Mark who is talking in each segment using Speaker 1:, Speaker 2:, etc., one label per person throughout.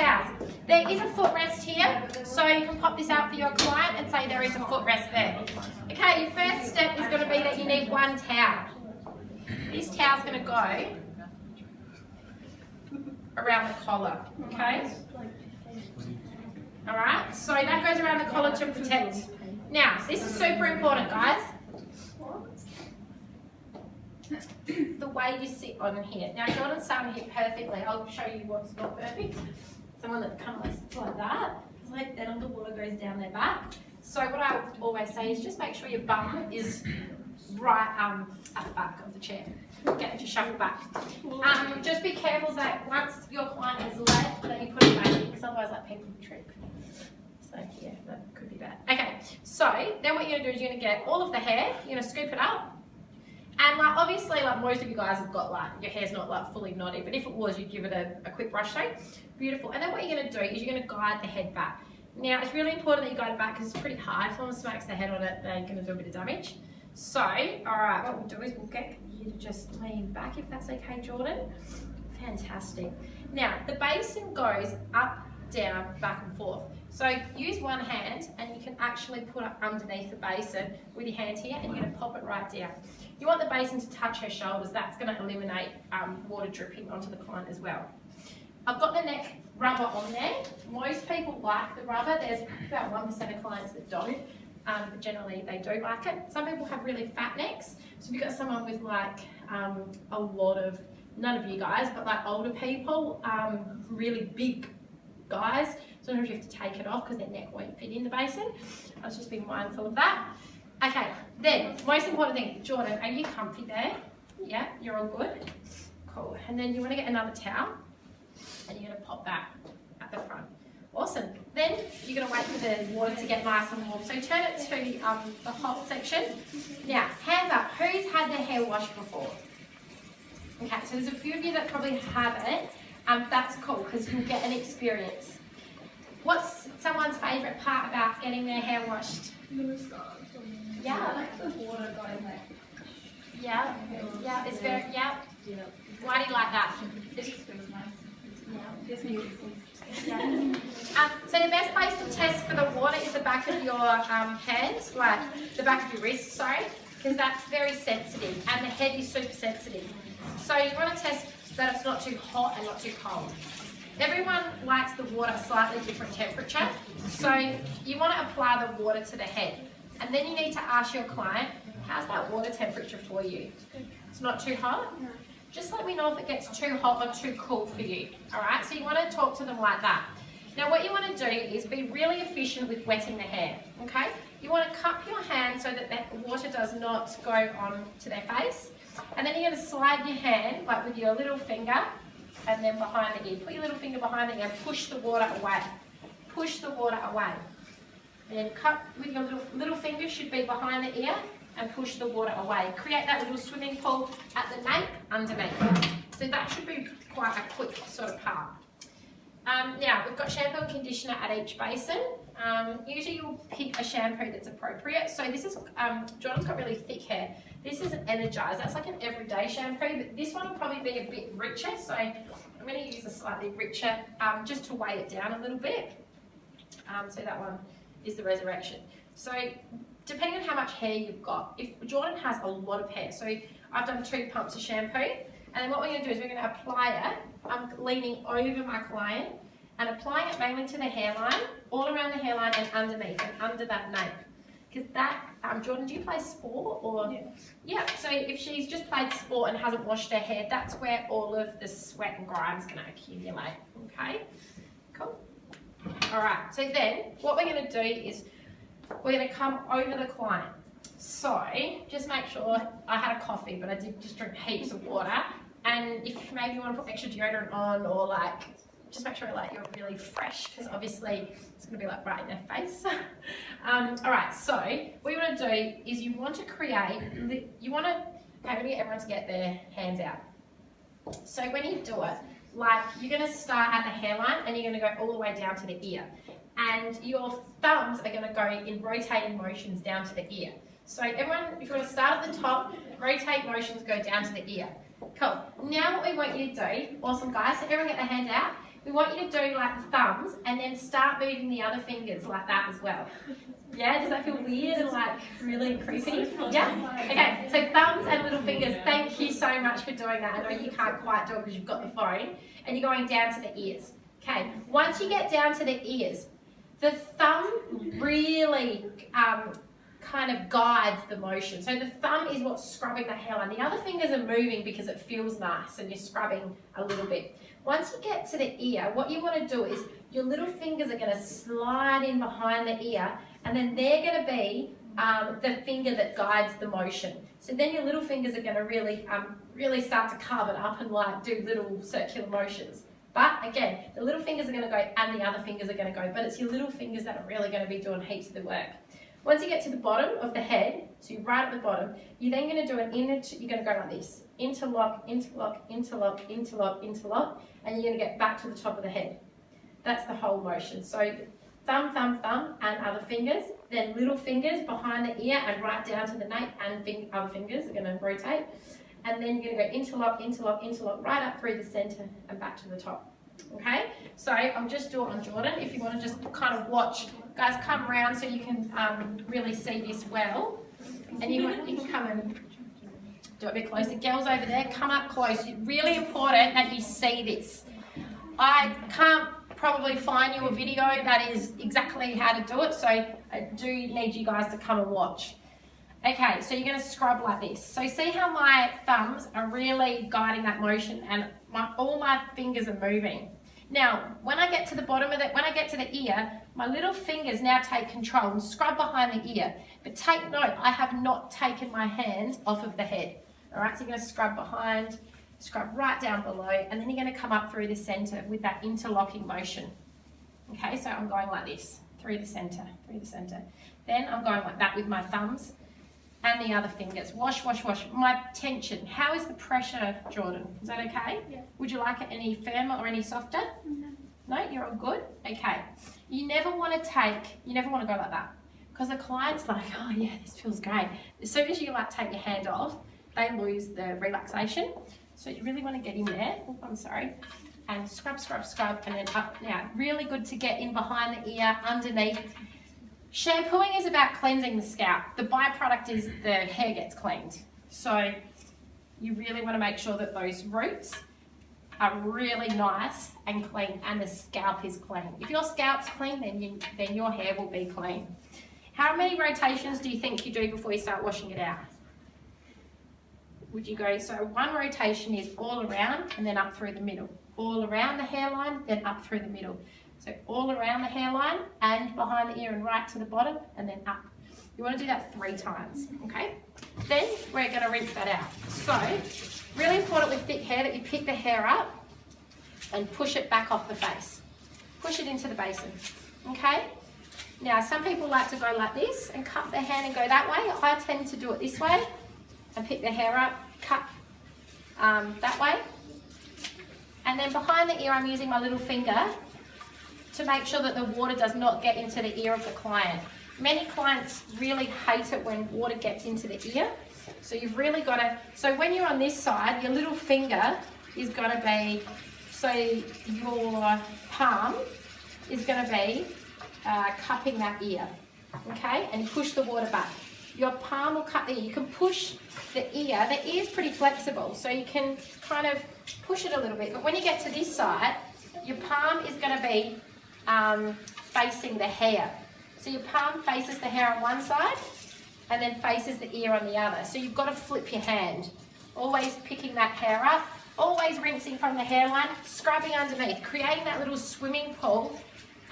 Speaker 1: towels. There is a footrest here, so you can pop this out for your client and say there is a footrest there. Okay, your first step is going to be that you need one towel. This towel's going to go around the collar, okay? Alright, so that goes around the collar to protect. Now, this is super important, guys. The way you sit on here. Now, Jordan's sat here perfectly. I'll show you what's not perfect. Someone that kind of sits like that. It's like then all the water goes down their back. So what I always say is just make sure your bum is right at the back of the chair. Get it to shuffle back. Just be careful that once your client has left, that you put it back in, because otherwise like people trip. So yeah, that could be bad. Okay, so then what you're gonna do is you're gonna get all of the hair, you're gonna scoop it up. And like obviously, like most of you guys have got like, your hair's not like fully knotty, but if it was, you'd give it a quick brush stroke. Beautiful. And then what you're gonna do is you're gonna guide the head back. Now it's really important that you guide it back because it's pretty hard. If someone smacks their head on it, they're gonna do a bit of damage. So, alright, what we'll do is we'll get you to just lean back if that's okay, Jordan. Fantastic. Now, the basin goes up, down, back and forth. So use one hand and you can actually put it underneath the basin with your hand here and you're going to pop it right down. You want the basin to touch her shoulders. That's going to eliminate water dripping onto the client as well. I've got the neck rubber on there. Most people like the rubber. There's about 1% of clients that don't. But generally they do like it. Some people have really fat necks. So if you've got someone with like a lot of, none of you guys, but like older people, really big guys, sometimes you have to take it off because their neck won't fit in the basin. I was just being mindful of that. Okay, then, most important thing, Jordan, are you comfy there? Yeah, you're all good? Cool. And then you want to get another towel and you're going to pop that at the front. Awesome. Then you're going to wait for the water to get nice and warm. So turn it to the hot section. Now, hands up. Who's had their hair washed before? Okay, so there's a few of you that probably haven't. That's cool because you'll get an experience. What's someone's favourite part about getting their hair washed? Yeah.
Speaker 2: I like the water going like.
Speaker 1: Yeah. Yeah. It's very. Yeah. Why do you like that?
Speaker 2: It just feels nice.
Speaker 1: Yeah. So the best place to test for the water is the back of your hands, like the back of your wrist, sorry, because that's very sensitive and the head is super sensitive. So you want to test that it's not too hot and not too cold. Everyone likes the water at a slightly different temperature, so you want to apply the water to the head. And then you need to ask your client, how's that water temperature for you? It's not too hot?
Speaker 2: No.
Speaker 1: Just let me know if it gets too hot or too cool for you, alright? So you want to talk to them like that. Now what you want to do is be really efficient with wetting the hair, okay? You want to cup your hand so that the water does not go on to their face. And then you're going to slide your hand, like with your little finger, and then behind the ear. Put your little finger behind the ear and push the water away. Push the water away. And then cut with your little finger, should be behind the ear, and push the water away. Create that little swimming pool at the nape underneath. So that should be quite a quick sort of part. Now, we've got shampoo and conditioner at each basin. Usually you'll pick a shampoo that's appropriate. So this is, Jordan's got really thick hair. This is an Energize. That's like an everyday shampoo, but this one will probably be a bit richer. So I'm going to use a slightly richer, just to weigh it down a little bit. So that one is the Resurrection. So depending on how much hair you've got, if Jordan has a lot of hair, so I've done 2 pumps of shampoo, and then what we're going to do is we're going to apply it. I'm leaning over my client and applying it mainly to the hairline, all around the hairline and underneath and under that nape. Because that, Jordan, do you play sport or?
Speaker 2: Yeah.
Speaker 1: Yeah, so if she's just played sport and hasn't washed her hair, that's where all of the sweat and grime is going to accumulate, okay? Cool. All right, so then what we're going to do is we're going to come over the client. So just make sure, I had a coffee, but I did just drink heaps of water. And if maybe you want to put extra deodorant on, or like, just make sure like you're really fresh, because obviously it's going to be like right in their face. All right, so what you want to do is you want to create, you want to, okay, we're going to get everyone to get their hands out. So when you do it, like you're going to start at the hairline and you're going to go all the way down to the ear. And your thumbs are going to go in rotating motions down to the ear. So everyone, if you want to start at the top, rotate motions go down to the ear. Cool. Now what we want you to do, awesome guys, so everyone get their hands out, we want you to do like the thumbs and then start moving the other fingers like that as well. Yeah, does that feel weird and like really creepy? Yeah? Okay, so thumbs and little fingers, thank you so much for doing that. I know you can't quite do it because you've got the phone. And you're going down to the ears. Okay, once you get down to the ears, the thumb really kind of guides the motion. So the thumb is what's scrubbing the hairline. The other fingers are moving because it feels nice and you're scrubbing a little bit. Once you get to the ear, what you want to do is your little fingers are going to slide in behind the ear, and then they're going to be the finger that guides the motion. So then your little fingers are going to really start to carve it up and like do little circular motions. But again, the little fingers are going to go and the other fingers are going to go, but it's your little fingers that are really going to be doing heaps of the work. Once you get to the bottom of the head, so you're right at the bottom, you're then going to do you're going to go like this. Interlock, interlock, interlock, interlock, interlock, and you're going to get back to the top of the head. That's the whole motion. So thumb, thumb, thumb, and other fingers, then little fingers behind the ear and right down to the nape, and other fingers are going to rotate. And then you're going to go interlock, interlock, interlock, right up through the centre and back to the top. Okay, so I'll just do it on Jordan. If you want to just kind of watch, guys, come around so you can really see this well. And you can come and do it a bit closer. Girls over there, come up close. It's really important that you see this. I can't probably find you a video that is exactly how to do it, so I do need you guys to come and watch. Okay, so you're going to scrub like this. So see how my thumbs are really guiding that motion and all my fingers are moving. Now, when I get to the bottom of it, when I get to the ear, my little fingers now take control and scrub behind the ear. But take note, I have not taken my hands off of the head. All right, so you're going to scrub behind, scrub right down below, and then you're going to come up through the center with that interlocking motion. Okay, so I'm going like this, through the center, through the center. Then I'm going like that with my thumbs and the other fingers. Wash, wash, wash. My tension. How is the pressure, Jordan? Is that okay?
Speaker 2: Yeah.
Speaker 1: Would you like it any firmer or any softer?
Speaker 2: No.
Speaker 1: No, you're all good? Okay. You never want to go like that. Because the client's like, oh yeah, this feels great. As soon as you like take your hand off, they lose the relaxation. So you really want to get in there. Oh, I'm sorry. And scrub, scrub, scrub, and then up. Now, really good to get in behind the ear, underneath. Shampooing is about cleansing the scalp. The byproduct is the hair gets cleaned. So you really want to make sure that those roots are really nice and clean and the scalp is clean. If your scalp's clean, then your hair will be clean. How many rotations do you think you do before you start washing it out? Would you go, so one rotation is all around and then up through the middle. All around the hairline, then up through the middle. So all around the hairline and behind the ear and right to the bottom and then up. You want to do that 3 times, okay? Then we're going to rinse that out. So really important with thick hair that you pick the hair up and push it back off the face. Push it into the basin, okay? Now some people like to go like this and cup their hand and go that way. I tend to do it this way and pick the hair up, cut that way. And then behind the ear I'm using my little finger to make sure that the water does not get into the ear of the client. Many clients really hate it when water gets into the ear. So you've really got to, so when you're on this side, your little finger is going to be, so your palm is going to be cupping that ear, okay? And you push the water back. Your palm will cut the ear. You can push the ear. The ear is pretty flexible, so you can kind of push it a little bit. But when you get to this side, your palm is going to be facing the hair. So your palm faces the hair on one side and then faces the ear on the other. So you've got to flip your hand. Always picking that hair up, always rinsing from the hairline, scrubbing underneath, creating that little swimming pool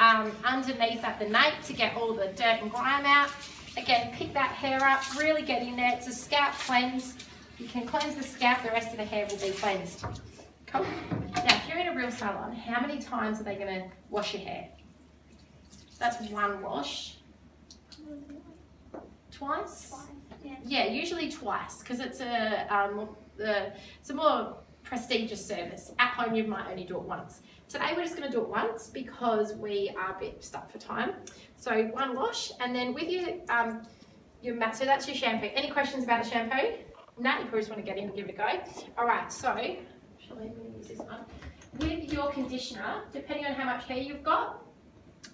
Speaker 1: underneath at the nape to get all the dirt and grime out. Again, pick that hair up, really get in there. It's a scalp cleanse. You can cleanse the scalp, the rest of the hair will be cleansed. Cool. Now, if you're in a real salon, how many times are they going to wash your hair? That's one wash. Twice? Yeah, usually twice, because it's a more prestigious service. At home, you might only do it once. Today, we're just going to do it once because we are a bit stuck for time. So one wash, and then with your mat. So that's your shampoo. Any questions about the shampoo? No, you probably just want to get in and give it a go. All right, so shall I use this one? with your conditioner, depending on how much hair you've got,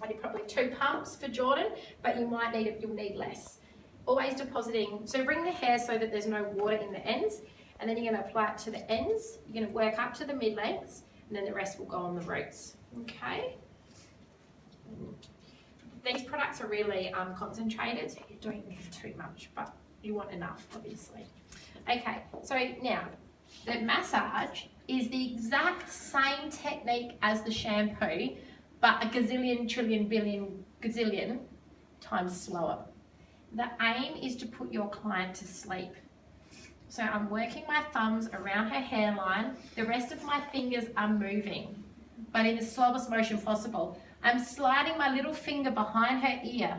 Speaker 1: I need probably 2 pumps for Jordan, but you'll need less. Always depositing, so bring the hair so that there's no water in the ends, and then you're going to apply it to the ends. You're going to work up to the mid-lengths, and then the rest will go on the roots. Okay? These products are really concentrated, so you don't need too much, but you want enough, obviously. Okay, so now, the massage is the exact same technique as the shampoo, but a gazillion, trillion, billion, gazillion times slower. The aim is to put your client to sleep. So I'm working my thumbs around her hairline. The rest of my fingers are moving, but in the slowest motion possible. I'm sliding my little finger behind her ear,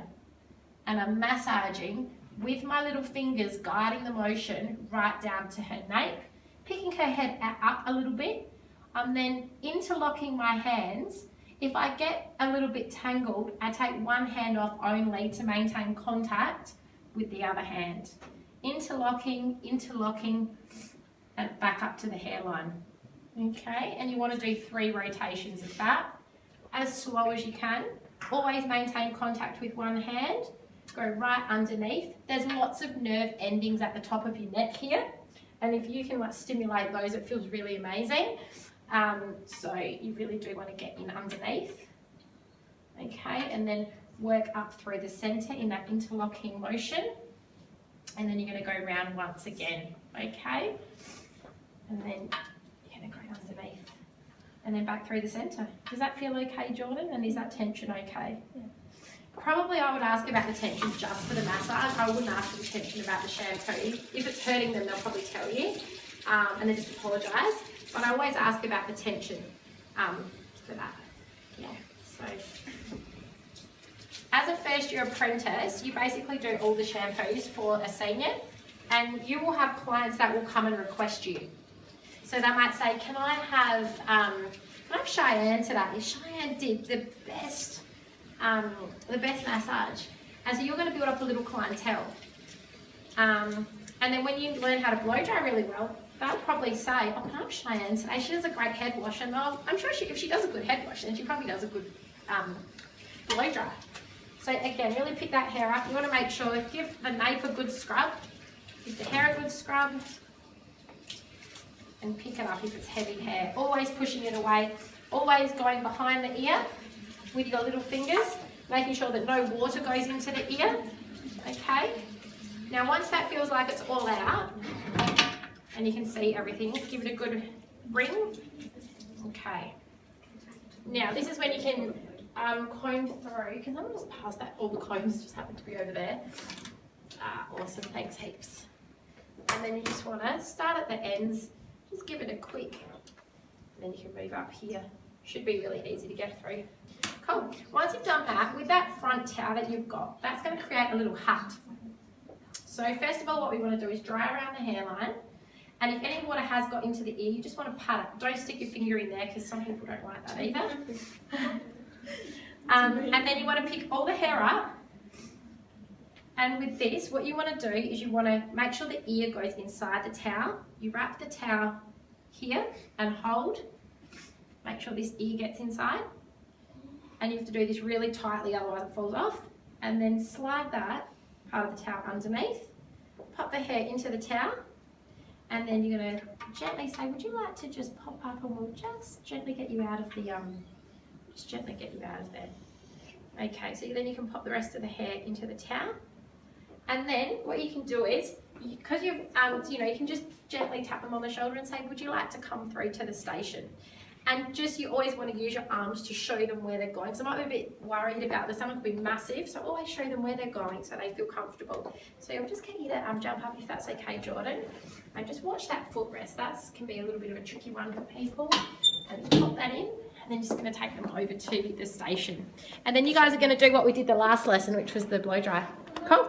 Speaker 1: and I'm massaging with my little fingers, guiding the motion right down to her nape, picking her head up a little bit. I'm then interlocking my hands. If I get a little bit tangled, I take one hand off only to maintain contact with the other hand. Interlocking, interlocking, and back up to the hairline. Okay, and you want to do 3 rotations of that, as slow as you can. Always maintain contact with one hand. Go right underneath. There's lots of nerve endings at the top of your neck here, and if you can stimulate those, it feels really amazing. So you really do want to get in underneath. Okay, and then work up through the center in that interlocking motion, and then you're going to go round once again. Okay, and then you're going to go underneath and then back through the center. Does that feel okay, Jordan? And is that tension okay? Yeah. Probably I would ask about the tension just for the massage. I wouldn't ask for the tension about the shampoo. If it's hurting them, they'll probably tell you, and then just apologise. But I always ask about the tension for that. Yeah. So, as a first-year apprentice, you basically do all the shampoos for a senior, and you will have clients that will come and request you. So they might say, "Can I have Cheyenne today? Cheyenne did the best massage," and so you're going to build up a little clientele. And then when you learn how to blow dry really well, they'll probably say, "Oh, can I have Cheyenne today? She does a great head wash," and I'm sure if she does a good head wash, then she probably does a good blow dry. So again, really pick that hair up. You want to make sure, give the nape a good scrub, give the hair a good scrub, and pick it up if it's heavy hair. Always pushing it away, always going behind the ear with your little fingers, making sure that no water goes into the ear. Okay? Now once that feels like it's all out, and you can see everything, give it a good ring. Okay. Now this is when you can comb through. Can someone just pass that? All the combs just happen to be over there. Awesome, thanks heaps. And then you just want to start at the ends, just give it a quick, and then you can move up here. Should be really easy to get through. Cool. Once you've done that, with that front towel that you've got, that's going to create a little hat. So first of all, what we want to do is dry around the hairline. And if any water has got into the ear, you just want to pat it. Don't stick your finger in there because some people don't like that either. And then you want to pick all the hair up. And with this, what you want to do is you want to make sure the ear goes inside the towel. You wrap the towel here and hold. Make sure this ear gets inside. And you have to do this really tightly, otherwise it falls off. And then slide that part of the towel underneath. Pop the hair into the towel. And then you're going to gently say, "Would you like to just pop up, and we'll just gently get you out of the, just gently get you out of there." Okay, so then you can pop the rest of the hair into the towel. And then what you can do is, because you can just gently tap them on the shoulder and say, "Would you like to come through to the station?" And just, you always want to use your arms to show them where they're going. So I might be a bit worried about this. Someone could be massive, so always show them where they're going so they feel comfortable. So I'll just get you to jump up if that's okay, Jordan. And just watch that footrest. That can be a little bit of a tricky one for people. And pop that in. And then just going to take them over to the station. And then you guys are going to do what we did the last lesson, which was the blow dry. Cool?